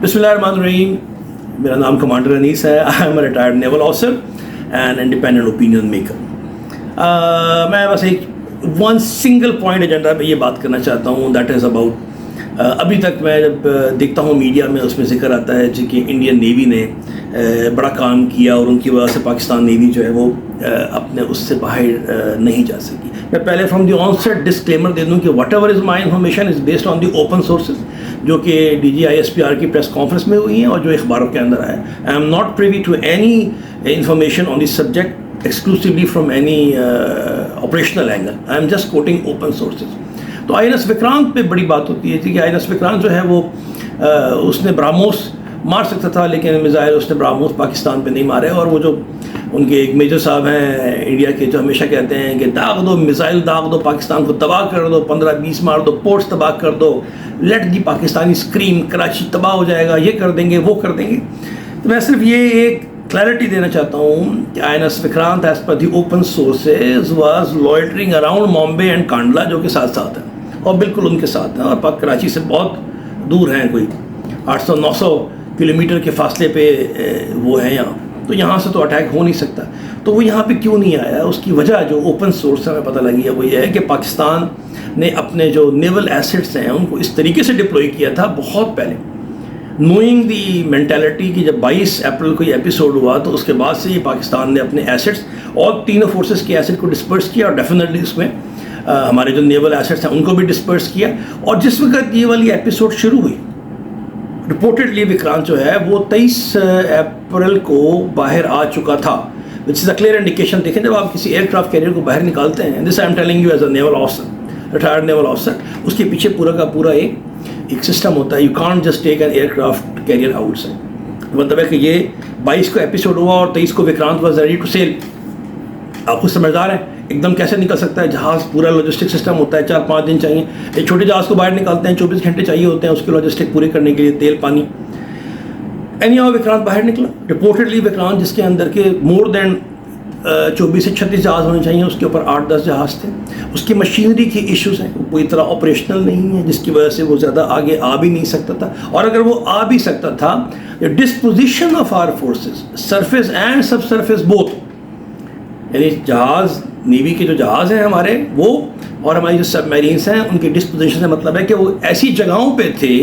बिस्मिल्लाहिर्रहमानिर्रहीम। मेरा नाम कमांडर अनीस है। I am a retired naval officer and independent opinion maker. मैं बस एक वन सिंगल पॉइंट एजेंडा पे ये बात करना चाहता हूँ, दैट इज़ अबाउट अभी तक मैं जब देखता हूँ मीडिया में उसमें जिक्र आता है जी कि इंडियन नेवी ने बड़ा काम किया और उनकी वजह से पाकिस्तान नेवी जो है वो अपने उससे बाहर नहीं जा सकी। मैं पहले फ्रॉम द ऑनसेट डिस्क्लेमर दे दूँ कि what ever is my information is based on the open sources जो कि DGISPR की प्रेस कॉन्फ्रेंस में हुई हैं और जो अखबारों के अंदर आया। I am not privy to any information on this subject exclusively from any operational angle. I am just quoting open sources. तो INS विक्रांत पे बड़ी बात होती है कि INS विक्रांत जो है वो उसने ब्राह्मोस मार सकता था, लेकिन मिज़ाइल उसने ब्राह्मोस पाकिस्तान पे नहीं मारे। और वो जो उनके एक मेजर साहब हैं इंडिया के जो हमेशा कहते हैं कि दाग दो मिज़ाइल, दाग दो पाकिस्तान को तबाह कर दो, 15-20 मार दो, पोर्ट्स तबाह कर दो, let the Pakistani scream, Karachi तबाह हो जाएगा, ये कर देंगे वो कर देंगे। तो मैं सिर्फ ये एक क्लैरिटी देना चाहता हूँ कि INS Vikrant as per the open sources was loitering around Bombay and Kandla, जो कि साथ साथ है और बिल्कुल उनके साथ हैं और पाक कराची से बहुत दूर हैं, कोई 800-900 किलोमीटर के फासले पे वो हैं यहाँ। तो यहाँ से तो अटैक हो नहीं सकता। तो वो यहाँ पे क्यों नहीं आया, उसकी वजह जो ओपन सोर्स से हमें पता लगी है वो ये है कि पाकिस्तान ने अपने जो नेवल एसेट्स हैं उनको इस तरीके से डिप्लॉय किया था बहुत पहले, नोइंग दी मेंटालिटी कि जब 22 अप्रैल को ये एपिसोड हुआ तो उसके बाद से ही पाकिस्तान ने अपने एसेट्स और तीनों फोर्सेस के एसेट को डिस्पर्स किया और डेफिनेटली उसमें हमारे जो नेवल एसेट्स हैं उनको भी डिस्पर्स किया। और जिस वक्त ये वाली एपिसोड शुरू हुई, रिपोर्टेडली विक्रांत जो है वो 23 अप्रैल को बाहर आ चुका था, which is a clear indication. देखें जब आप किसी एयरक्राफ्ट कैरियर को बाहर निकालते हैं, this I am telling you as a naval officer, retired naval officer, उसके पीछे पूरा का पूरा एक सिस्टम होता है। You can't just take an aircraft carrier outside. मतलब है कि ये 22 को एपिसोड हुआ और 23 को Vikrant was ready to sail. आप खुद समझदार हैं, एकदम कैसे निकल सकता है जहाज़, पूरा लॉजिस्टिक सिस्टम होता है, 4-5 दिन चाहिए। एक छोटे जहाज़ को बाहर निकालते हैं 24 घंटे चाहिए होते हैं उसके लॉजिस्टिक पूरे करने के लिए, तेल पानी। एनीहाउ विक्रांत बाहर निकला। रिपोर्टेडली विक्रांत जिसके अंदर के मोर देन 24 से 36 जहाज़ होने चाहिए, उसके ऊपर 8-10 जहाज़ थे। उसकी मशीनरी की इश्यूज़ हैं, वो पूरी तरह ऑपरेशनल नहीं है, जिसकी वजह से वो ज़्यादा आगे आ भी नहीं सकता था। और अगर वो आ भी सकता था, disposition of our forces surface and subsurface both, यानी जहाज़ नेवी के जो जहाज़ हैं हमारे वो और हमारी जो सबमरीन्स हैं उनके डिस्पोजिशन से मतलब है कि वो ऐसी जगहों पे थे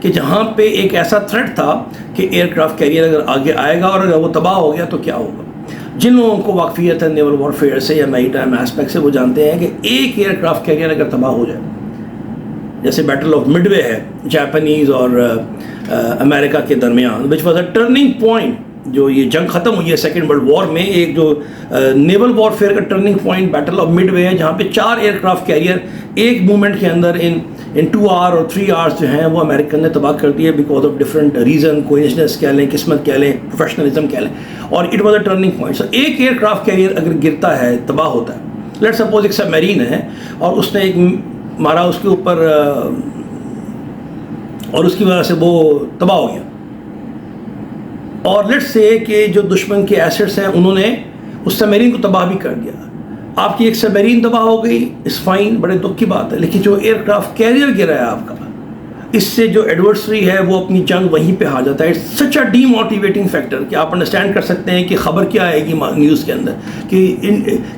कि जहाँ पे एक ऐसा थ्रेट था कि एयरक्राफ्ट कैरियर अगर आगे आएगा और अगर वो तबाह हो गया तो क्या होगा। जिन लोगों को वाकफियत है नेवल वॉरफेयर से या मैरी टाइम एस्पेक्ट से, वो जानते हैं कि एक एयरक्राफ्ट कैरियर अगर तबाह हो जाए, जैसे बैटल ऑफ मिडवे है जापानीज़ और अमेरिका के दरमियान, which was a turning point, जो ये जंग ख़त्म हुई है सेकेंड वर्ल्ड वॉर में, एक जो नेवल वॉरफेयर का turning point battle of Midway है, जहाँ पे 4 एयरक्राफ्ट कैरियर एक मूवमेंट के अंदर इन 2 आवर और 3 आवर्स जो हैं वो अमेरिकन ने तबाह कर दिए because of different reason, coincidence कह लें, किस्मत कह लें, प्रोफेशनलिज्म कह लें, और it was a turning point. So एक एयरक्राफ्ट कैरियर अगर गिरता है, तबाह होता है, लेट्स सपोज एक सबमरीन है और उसने एक मारा उसके ऊपर और उसकी वजह से वो तबाह हो गया, और लेट्स से कि जो दुश्मन के एसेट्स हैं उन्होंने उस सबमरीन को तबाह भी कर दिया, आपकी एक सबमरीन तबाह हो गई, इस फाइन, बड़े दुख की बात है। लेकिन जो एयरक्राफ्ट कैरियर गिरा है आपका, इससे जो एडवर्सरी है वो अपनी जंग वहीं पे हार जाता है। It's such a demotivating factor कि आप अंडरस्टैंड कर सकते हैं कि खबर क्या आएगी न्यूज़ के अंदर कि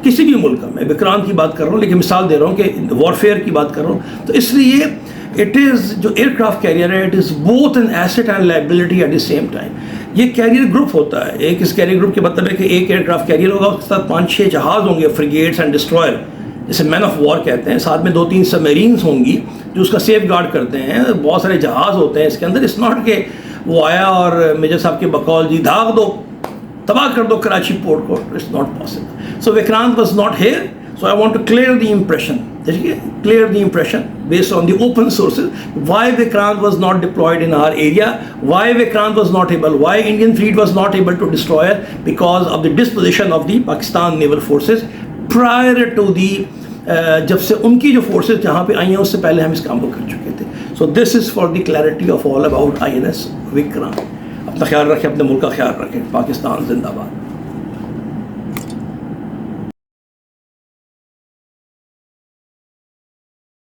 किसी भी मुल्क में, विक्रांत की बात कर रहा हूँ लेकिन मिसाल दे रहा हूँ कि वॉरफेयर की बात कर रहा हूँ। तो इसलिए इट इज़ जो एयरक्राफ्ट कैरियर है, it is both an asset and liability at the same time. ये कैरियर ग्रुप होता है, एक इस कैरियर ग्रुप के मतलब है कि एक एयरक्राफ्ट कैरियर होगा, उसके साथ 5-6 जहाज़ होंगे, फ्रिगेट्स एंड डिस्ट्रॉयर, जैसे मैन ऑफ वॉर कहते हैं, साथ में 2-3 सबमरीन्स होंगी जो उसका सेफ गार्ड करते हैं, बहुत सारे जहाज़ होते हैं इसके अंदर। इट्स नॉट के वो आया और मेजर साहब के बकौल जी दाग दो, तबाह कर दो कराची पोर्ट को, it's not possible. So Vikrant was not here, so I want to clear the impression, clear the impression based on the open sources, why Vikrant was not deployed in our area, why Vikrant was not able, why Indian fleet was not able to destroy it, because of the disposition of the Pakistan naval forces prior to the जब से उनकी जो forces जहाँ पे आई हैं उससे पहले हम इस काम को कर चुके थे। So this is for the clarity of all about INS Vikrant. अपना ख्याल रखें, अपने मुल्क का ख्याल रखें। पाकिस्तान जिंदाबाद।